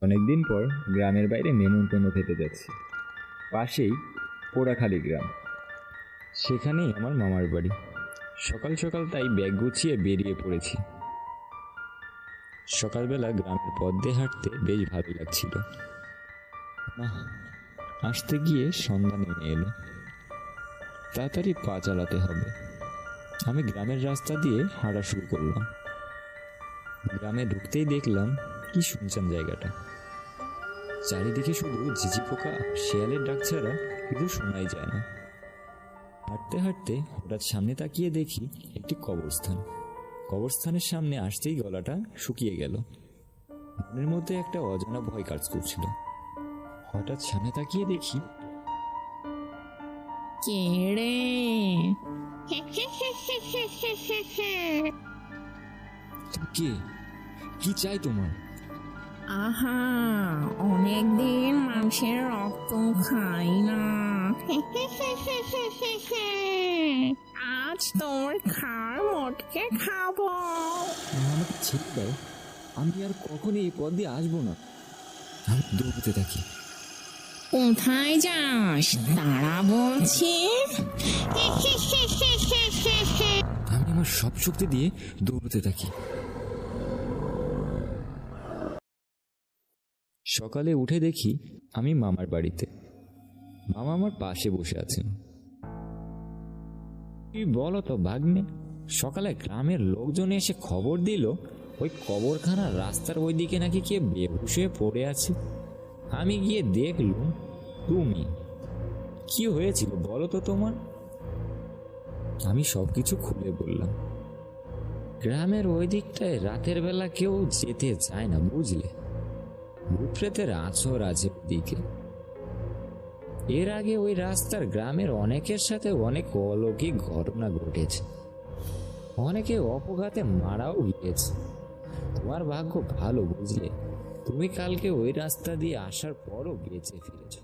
অনেকদিন পর গ্রামের বাইরে নেমন্তন্ন খেতে যাচ্ছি। পাশেই পোড়াখালি গ্রাম, সেখানেই আমার মামার বাড়ি। সকাল সকাল তাই ব্যাগ গুছিয়ে বেরিয়ে পড়েছি। সকালবেলা গ্রামের পথ দিয়ে হাঁটতে বেশ ভালো লাগছিল। না, আসতে গিয়ে সন্ধ্যা নেমে এলো। তাড়াতাড়ি পা চালাতে হবে। আমি গ্রামের রাস্তা দিয়ে হাঁটা শুরু করলাম। গ্রামে ঢুকতেই দেখলাম কি শুনশান জায়গাটা। চারিদিকে শুধু ঝিঝি পোকা শেয়ালের ডাক ছাড়া কিছু শোনাই যায় না। হাঁটতে হাঁটতে হঠাৎ সামনে তাকিয়ে দেখি একটি কবরস্থান। কবরস্থানের সামনে আসতেই গলাটা শুকিয়ে গেল। মনের মধ্যে একটা অজানা ভয় কাজ করছিল। হঠাৎ সামনে তাকিয়ে দেখি, কে রে? কে? কি চাই তোমার? আহা, অনেকদিন মানুষের রক্ত খাই না। আজ তোর খার মোটকে খাবো। আমাকে ছেড়ে দাও, আমি আর কখনো এই পথ দিয়ে আসবো না। আমি দৌড়তে থাকি। কোথায় যাস তারা বলছি? আমি আমার সব শক্তি দিয়ে দৌড়তে থাকি। সকালে উঠে দেখি আমি মামার বাড়িতে। মামা আমার পাশে বসে আছেন। কি বলো তো ভাগ্নে, সকালে গ্রামের লোকজন এসে খবর দিল ওই কবরখানার রাস্তার ওই দিকে নাকি কে বেহুশ হয়ে পড়ে আছে। আমি গিয়ে দেখলুম তুমি। কি হয়েছিল বলো তো তোমার? আমি সবকিছু খুলে বললাম। গ্রামের ওই দিকটায় রাতের বেলা কেউ যেতে চায় না, বুঝলে। ভূতপ্রেতের আছর আছে দিকে। এর আগে ওই রাস্তার গ্রামের অনেকের সাথে অনেক অলৌকিক ঘটনা ঘটেছে। অনেকে অপঘাতে মারাও গিয়েছে। তোমার ভাগ্য ভালো, বুঝলে। তুমি কালকে ওই রাস্তা দিয়ে আসার পরও বেঁচে ফিরেছ।